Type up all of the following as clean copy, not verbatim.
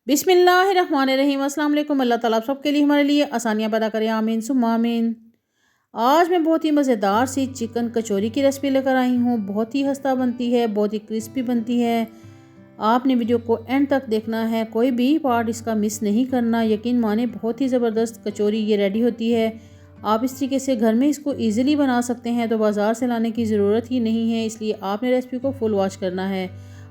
बिस्मिल्लाहिर्रहमानिर्रहीम। अस्सलाम वालेकुम। अल्लाह ताला आप सबके लिए हमारे लिए आसानियाँ पैदा करें, आमीन सुम्मा आमीन। आज मैं बहुत ही मज़ेदार सी चिकन कचौरी की रेसिपी लेकर आई हूँ। बहुत ही खस्ता बनती है, बहुत ही क्रिस्पी बनती है। आपने वीडियो को एंड तक देखना है, कोई भी पार्ट इसका मिस नहीं करना। यकीन माने बहुत ही ज़बरदस्त कचौरी ये रेडी होती है। आप इस तरीके से घर में इसको ईज़िली बना सकते हैं, तो बाज़ार से लाने की ज़रूरत ही नहीं है। इसलिए आपने रेसिपी को फुल वॉच करना है।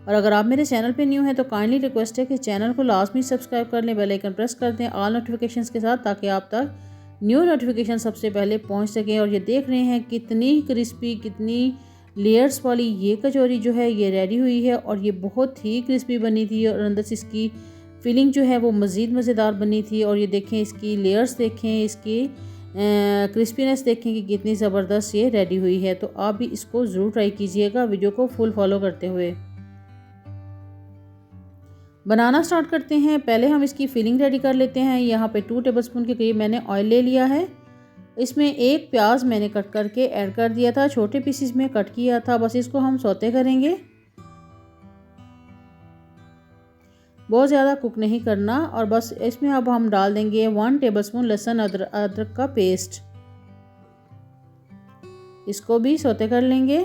और अगर आप मेरे चैनल पे न्यू हैं तो काइंडली रिक्वेस्ट है कि चैनल को लाजमी सब्सक्राइब कर लें, बेल आइकन प्रेस कर दें ऑल नोटिफिकेशंस के साथ, ताकि आप तक न्यू नोटिफिकेशन सबसे पहले पहुंच सकें। और ये देख रहे हैं कितनी क्रिस्पी, कितनी लेयर्स वाली ये कचौरी जो है ये रेडी हुई है। और ये बहुत ही क्रिस्पी बनी थी और अंदर से इसकी फीलिंग जो है वो मज़ीद मज़ेदार बनी थी। और ये देखें, इसकी लेयर्स देखें, इसकी क्रिस्पीनेस देखें कि कितनी ज़बरदस्त ये रेडी हुई है। तो आप भी इसको ज़रूर ट्राई कीजिएगा, वीडियो को फुल फॉलो करते हुए। बनाना स्टार्ट करते हैं। पहले हम इसकी फिलिंग रेडी कर लेते हैं। यहाँ पे 2 टेबलस्पून के करीब मैंने ऑयल ले लिया है। इसमें एक प्याज मैंने कट करके ऐड कर दिया था, छोटे पीसेस में कट किया था। बस इसको हम सौते करेंगे, बहुत ज़्यादा कुक नहीं करना। और बस इसमें अब हम डाल देंगे 1 टेबलस्पून लहसुन अदरक का पेस्ट, इसको भी सौते कर लेंगे।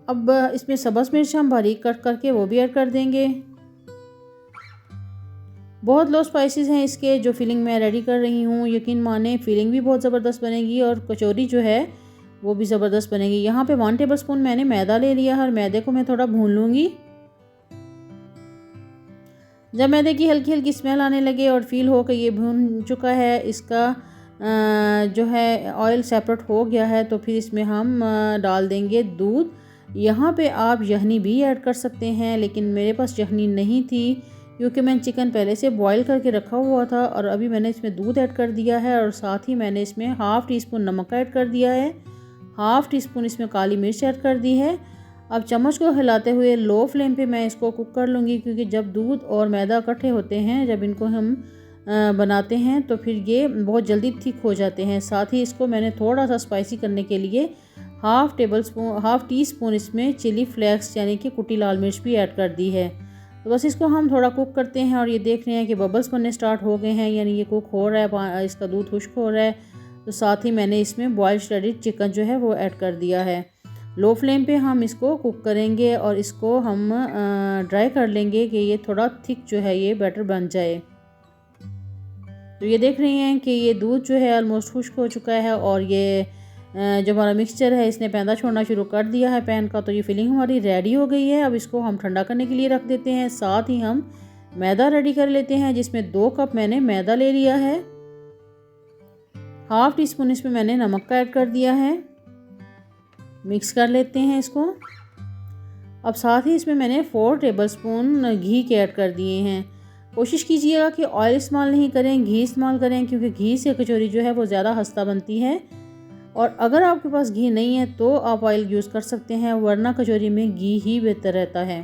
अब इसमें सब्ज़ मिर्च हम बारीक कट करके वो भी ऐड कर देंगे। बहुत लो स्पाइसेस हैं इसके जो फिलिंग मैं रेडी कर रही हूँ। यकीन माने फिलिंग भी बहुत ज़बरदस्त बनेगी और कचौरी जो है वो भी ज़बरदस्त बनेगी। यहाँ पे 1 टेबलस्पून मैंने मैदा ले लिया है और मैदे को मैं थोड़ा भून लूँगी। जब मैदे की हल्की हल्की स्मेल आने लगे और फील हो कि ये भून चुका है, इसका जो है ऑयल सेपरेट हो गया है, तो फिर इसमें हम डाल देंगे दूध। यहाँ पे आप यखनी भी ऐड कर सकते हैं, लेकिन मेरे पास यखनी नहीं थी क्योंकि मैंने चिकन पहले से बॉईल करके रखा हुआ था। और अभी मैंने इसमें दूध ऐड कर दिया है और साथ ही मैंने इसमें हाफ़ टी स्पून नमक ऐड कर दिया है, हाफ़ टी स्पून इसमें काली मिर्च ऐड कर दी है। अब चम्मच को हिलाते हुए लो फ्लेम पे मैं इसको कुक कर लूँगी, क्योंकि जब दूध और मैदा इकट्ठे होते हैं, जब इनको हम बनाते हैं तो फिर ये बहुत जल्दी थिक हो जाते हैं। साथ ही इसको मैंने थोड़ा सा स्पाइसी करने के लिए हाफ़ टी स्पून इसमें चिली फ्लेक्स यानी कि कुटी लाल मिर्च भी ऐड कर दी है। तो बस इसको हम थोड़ा कुक करते हैं। और ये देख रहे हैं कि बबल्स बनने स्टार्ट हो गए हैं, यानी ये कुक हो रहा है, इसका दूध खुश्क हो रहा है। तो साथ ही मैंने इसमें बॉइल्ड श्रेडेड चिकन जो है वो ऐड कर दिया है। लो फ्लेम पे हम इसको कुक करेंगे और इसको हम ड्राई कर लेंगे कि ये थोड़ा थिक जो है ये बैटर बन जाए। तो ये देख रहे हैं कि ये दूध जो है ऑलमोस्ट खुश्क हो चुका है और ये जो हमारा मिक्सचर है इसने पैंदा छोड़ना शुरू कर दिया है पैन का। तो ये फिलिंग हमारी रेडी हो गई है। अब इसको हम ठंडा करने के लिए रख देते हैं। साथ ही हम मैदा रेडी कर लेते हैं, जिसमें 2 कप मैंने मैदा ले लिया है। हाफ़ टी स्पून इसमें मैंने नमक का ऐड कर दिया है, मिक्स कर लेते हैं इसको। अब साथ ही इसमें मैंने 4 टेबलस्पून घी के ऐड कर दिए हैं। कोशिश कीजिएगा कि ऑयल इस्तेमाल नहीं करें, घी इस्तेमाल करें, क्योंकि घी से कचौरी जो है वो ज़्यादा खस्ता बनती है। और अगर आपके पास घी नहीं है तो आप ऑयल यूज़ कर सकते हैं, वरना कचौरी में घी ही बेहतर रहता है।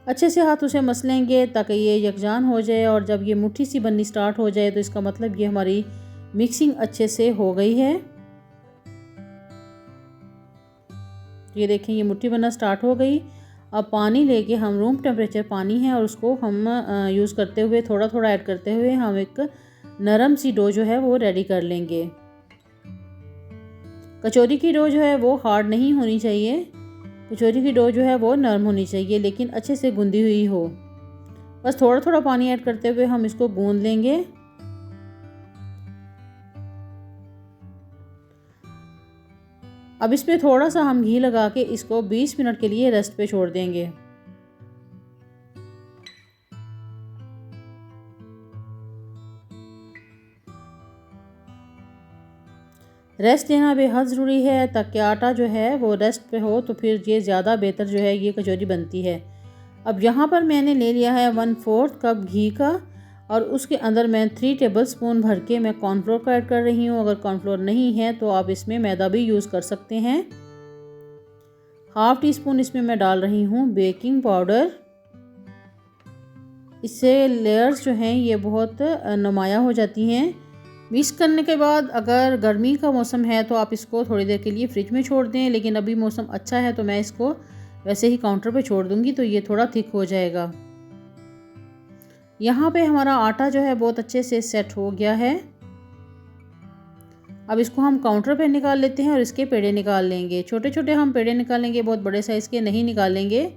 अच्छे से हाथों से मसलेंगे ताकि ये यकजान हो जाए। और जब ये मुट्ठी सी बननी स्टार्ट हो जाए तो इसका मतलब ये हमारी मिक्सिंग अच्छे से हो गई है। ये देखें, ये मुट्ठी बनना स्टार्ट हो गई। अब पानी लेके हम रूम टेम्परेचर पानी है और उसको हम यूज़ करते हुए थोड़ा थोड़ा ऐड करते हुए हम एक नरम सी डो जो है वो रेडी कर लेंगे। कचौरी की डो जो है वो हार्ड नहीं होनी चाहिए, कचौरी की डो जो है वो नरम होनी चाहिए, लेकिन अच्छे से गूंदी हुई हो। बस थोड़ा थोड़ा पानी ऐड करते हुए हम इसको गूंद लेंगे। अब इसमें थोड़ा सा हम घी लगा के इसको 20 मिनट के लिए रेस्ट पे छोड़ देंगे। रेस्ट देना बेहद ज़रूरी है, ताकि आटा जो है वो रेस्ट पे हो, तो फिर ये ज़्यादा बेहतर जो है ये कचौरी बनती है। अब यहाँ पर मैंने ले लिया है 1/4 कप घी का और उसके अंदर मैं 3 टेबलस्पून भर के मैं कॉर्नफ्लोर का ऐड कर रही हूँ। अगर कॉर्नफ्लोर नहीं है तो आप इसमें मैदा भी यूज़ कर सकते हैं। हाफ़ टी स्पून इसमें मैं डाल रही हूँ बेकिंग पाउडर। इससे लेयर्स जो हैं ये बहुत नुमाया हो जाती हैं। मिक्स करने के बाद अगर गर्मी का मौसम है तो आप इसको थोड़ी देर के लिए फ्रिज में छोड़ दें, लेकिन अभी मौसम अच्छा है तो मैं इसको वैसे ही काउंटर पे छोड़ दूंगी तो ये थोड़ा थिक हो जाएगा। यहाँ पे हमारा आटा जो है बहुत अच्छे से सेट हो गया है। अब इसको हम काउंटर पे निकाल लेते हैं और इसके पेड़े निकाल लेंगे। छोटे छोटे हम पेड़े निकालेंगे, बहुत बड़े साइज़ के नहीं निकालेंगे।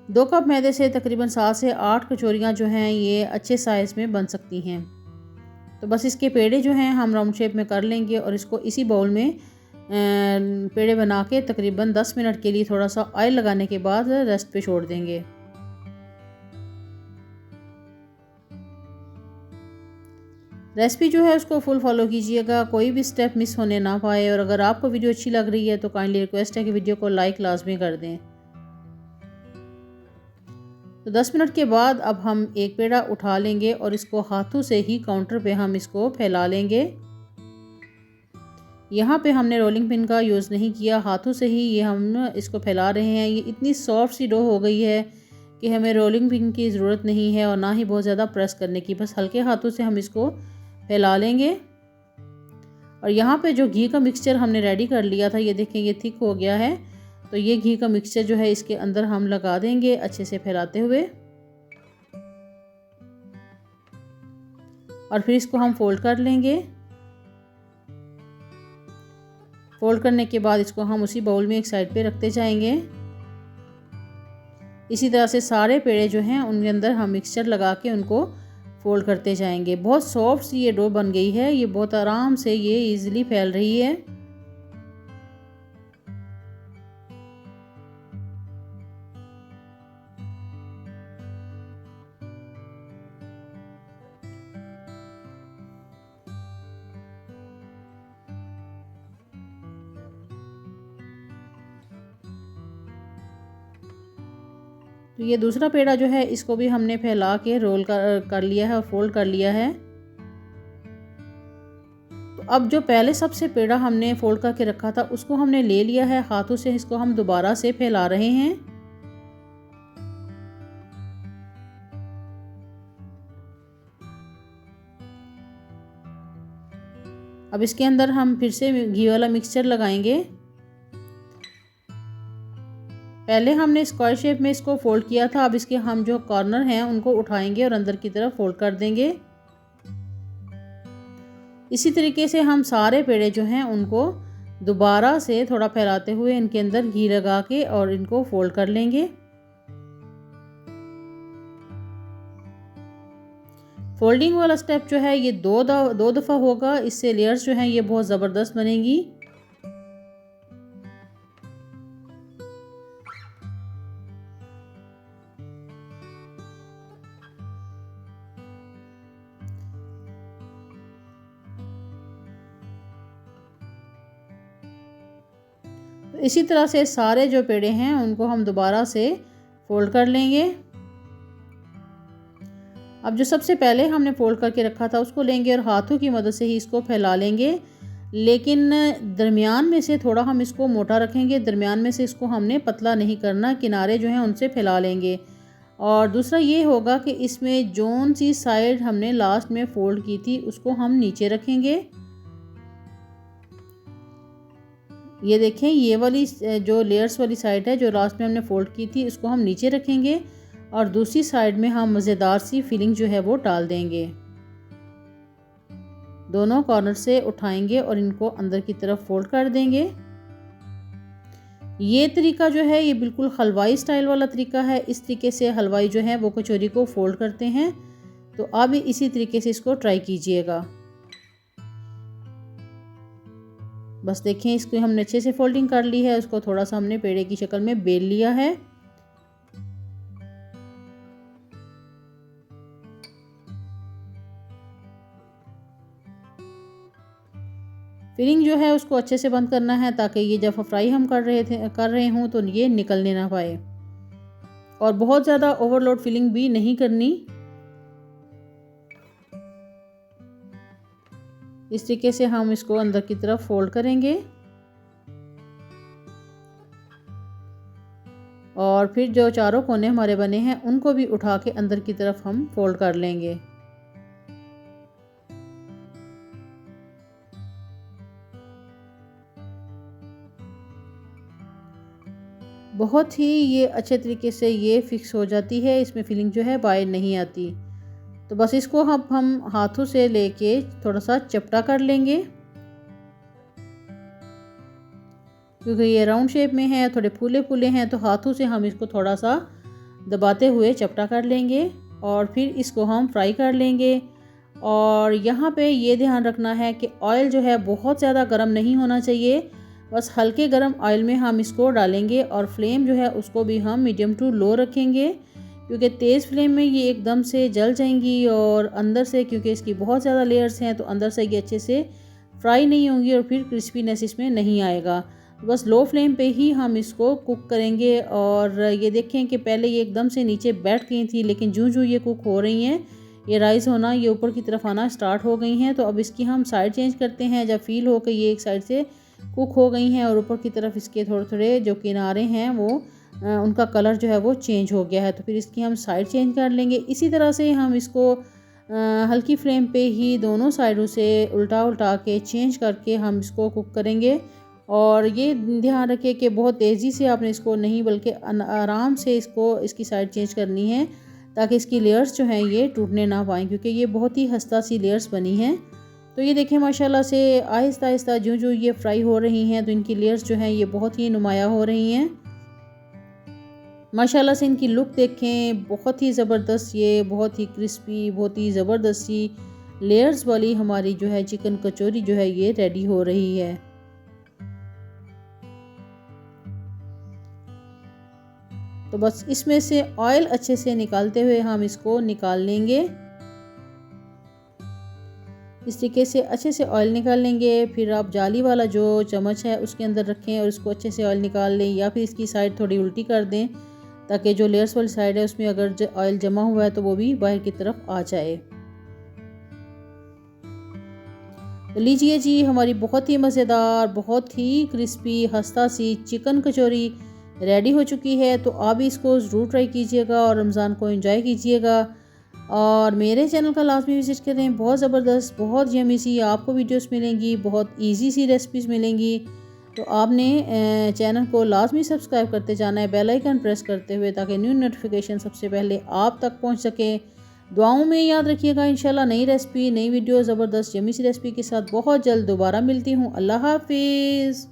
दो कप मैदे से तकरीबन 7 से 8 कचौरियाँ जो हैं ये अच्छे साइज़ में बन सकती हैं। तो बस इसके पेड़े जो हैं हम राउंड शेप में कर लेंगे और इसको इसी बाउल में पेड़े बना के तकरीबन 10 मिनट के लिए थोड़ा सा ऑयल लगाने के बाद रेस्ट पे छोड़ देंगे। रेसिपी जो है उसको फुल फॉलो कीजिएगा, कोई भी स्टेप मिस होने ना पाए। और अगर आपको वीडियो अच्छी लग रही है तो काइंडली रिक्वेस्ट है कि वीडियो को लाइक लाजमी कर दें। तो 10 मिनट के बाद अब हम एक पेड़ा उठा लेंगे और इसको हाथों से ही काउंटर पे हम इसको फैला लेंगे। यहाँ पे हमने रोलिंग पिन का यूज़ नहीं किया, हाथों से ही ये हम इसको फैला रहे हैं। ये इतनी सॉफ्ट सी डो हो गई है कि हमें रोलिंग पिन की ज़रूरत नहीं है और ना ही बहुत ज़्यादा प्रेस करने की, बस हल्के हाथों से हम इसको फैला लेंगे। और यहाँ पे जो घी का मिक्सचर हमने रेडी कर लिया था, ये देखें ये थिक हो गया है। तो ये घी का मिक्सचर जो है इसके अंदर हम लगा देंगे अच्छे से फैलाते हुए, और फिर इसको हम फोल्ड कर लेंगे। फोल्ड करने के बाद इसको हम उसी बाउल में एक साइड पे रखते जाएंगे। इसी तरह से सारे पेड़े जो हैं उनके अंदर हम मिक्सचर लगा के उनको फोल्ड करते जाएंगे। बहुत सॉफ्ट सी ये डो बन गई है, ये बहुत आराम से ये इजीली फैल रही है। तो ये दूसरा पेड़ा जो है इसको भी हमने फैला के रोल कर लिया है और फोल्ड कर लिया है। तो अब जो पहले सबसे पेड़ा हमने फोल्ड करके रखा था उसको हमने ले लिया है, हाथों से इसको हम दोबारा से फैला रहे हैं। अब इसके अंदर हम फिर से घी वाला मिक्सचर लगाएंगे। पहले हमने स्क्वायर शेप में इसको फोल्ड किया था, अब इसके हम जो कॉर्नर हैं उनको उठाएंगे और अंदर की तरफ फोल्ड कर देंगे। इसी तरीके से हम सारे पेड़े जो हैं उनको दोबारा से थोड़ा फैलाते हुए इनके अंदर घी लगा के और इनको फोल्ड कर लेंगे। फोल्डिंग वाला स्टेप जो है ये दो दफ़ा होगा, इससे लेयर्स जो हैं ये बहुत ज़बरदस्त बनेंगी। तो इसी तरह से सारे जो पेड़े हैं उनको हम दोबारा से फोल्ड कर लेंगे। अब जो सबसे पहले हमने फोल्ड करके रखा था उसको लेंगे और हाथों की मदद से ही इसको फैला लेंगे, लेकिन दरमियान में से थोड़ा हम इसको मोटा रखेंगे। दरमियान में से इसको हमने पतला नहीं करना, किनारे जो हैं उनसे फैला लेंगे। और दूसरा ये होगा कि इसमें जोन सी साइड हमने लास्ट में फोल्ड की थी उसको हम नीचे रखेंगे। ये देखें ये वाली जो लेयर्स वाली साइड है जो लास्ट में हमने फोल्ड की थी उसको हम नीचे रखेंगे और दूसरी साइड में हम मज़ेदार सी फिलिंग जो है वो डाल देंगे। दोनों कॉर्नर से उठाएंगे और इनको अंदर की तरफ फोल्ड कर देंगे। ये तरीका जो है ये बिल्कुल हलवाई स्टाइल वाला तरीका है। इस तरीके से हलवाई जो है वो कचौरी को फोल्ड करते हैं। तो आप भी इसी तरीके से इसको ट्राई कीजिएगा। बस देखें इसको हमने अच्छे से फोल्डिंग कर ली है, उसको थोड़ा सा हमने पेड़े की शक्ल में बेल लिया है। फिलिंग जो है उसको अच्छे से बंद करना है ताकि ये जब फ्राई हम कर रहे हों तो ये निकलने ना पाए, और बहुत ज़्यादा ओवरलोड फिलिंग भी नहीं करनी। इस तरीके से हम इसको अंदर की तरफ फोल्ड करेंगे और फिर जो चारों कोने हमारे बने हैं उनको भी उठा के अंदर की तरफ हम फोल्ड कर लेंगे। बहुत ही ये अच्छे तरीके से ये फिक्स हो जाती है, इसमें फिलिंग जो है बाहर नहीं आती। तो बस इसको हम हाथों से लेके थोड़ा सा चपटा कर लेंगे, क्योंकि ये राउंड शेप में है, थोड़े फूले फूले हैं, तो हाथों से हम इसको थोड़ा सा दबाते हुए चपटा कर लेंगे और फिर इसको हम फ्राई कर लेंगे। और यहाँ पे ये ध्यान रखना है कि ऑयल जो है बहुत ज़्यादा गर्म नहीं होना चाहिए, बस हल्के गर्म ऑयल में हम इसको डालेंगे और फ्लेम जो है उसको भी हम मीडियम टू लो रखेंगे, क्योंकि तेज़ फ्लेम में ये एकदम से जल जाएंगी और अंदर से, क्योंकि इसकी बहुत ज़्यादा लेयर्स हैं, तो अंदर से ये अच्छे से फ्राई नहीं होंगी और फिर क्रिस्पीनेस इसमें नहीं आएगा। बस लो फ्लेम पे ही हम इसको कुक करेंगे। और ये देखें कि पहले ये एकदम से नीचे बैठ गई थी, लेकिन जूं ये कुक हो रही हैं, ये राइस होना, ये ऊपर की तरफ आना स्टार्ट हो गई हैं। तो अब इसकी हम साइड चेंज करते हैं, जब फील हो कि ये एक साइड से कुक हो गई हैं और ऊपर की तरफ इसके थोड़े थोड़े जो किनारे हैं वो उनका कलर जो है वो चेंज हो गया है, तो फिर इसकी हम साइड चेंज कर लेंगे। इसी तरह से हम इसको हल्की फ्लेम पे ही दोनों साइडों से उल्टा उल्टा के चेंज करके हम इसको कुक करेंगे। और ये ध्यान रखें कि बहुत तेज़ी से आपने इसको नहीं, बल्कि आराम से इसकी साइड चेंज करनी है, ताकि इसकी लेयर्स जो हैं ये टूटने ना पाएँ, क्योंकि ये बहुत ही खस्ता सी लेयर्स बनी हैं। तो ये देखें माशाल्लाह से आहिस्ता आहिस्ता जो ये फ्राई हो रही हैं, तो इनकी लेयर्स जो हैं ये बहुत ही नुमाया हो रही हैं। माशाल्लाह से इनकी लुक देखें, बहुत ही ज़बरदस्त, ये बहुत ही क्रिस्पी, बहुत ही ज़बरदस्त सी लेयर्स वाली हमारी जो है चिकन कचौरी जो है ये रेडी हो रही है। तो बस इसमें से ऑयल अच्छे से निकालते हुए हम इसको निकाल लेंगे। इस तरीके से अच्छे से ऑयल निकाल लेंगे। फिर आप जाली वाला जो चम्मच है उसके अंदर रखें और इसको अच्छे से ऑयल निकाल लें, या फिर इसकी साइड थोड़ी उल्टी कर दें, ताकि जो लेयर्स वाली साइड है उसमें अगर ऑयल जमा हुआ है तो वो भी बाहर की तरफ आ जाए। तो लीजिए जी, हमारी बहुत ही मज़ेदार, बहुत ही क्रिस्पी खस्ता सी चिकन कचौरी रेडी हो चुकी है। तो आप भी इसको ज़रूर ट्राई कीजिएगा और रमज़ान को एंजॉय कीजिएगा। और मेरे चैनल का लाजमी विजिट करें, बहुत ज़बरदस्त, बहुत यमी सी आपको वीडियोस मिलेंगी, बहुत इजी सी रेसिपीज़ मिलेंगी। तो आपने चैनल को लाजमी सब्सक्राइब करते जाना है, बेल आइकन प्रेस करते हुए, ताकि न्यू नोटिफिकेशन सबसे पहले आप तक पहुंच सके। दुआओं में याद रखिएगा। इंशाल्लाह नई रेसिपी, नई वीडियो, ज़बरदस्त यमी सी रेसिपी के साथ बहुत जल्द दोबारा मिलती हूँ। अल्लाह हाफिज़।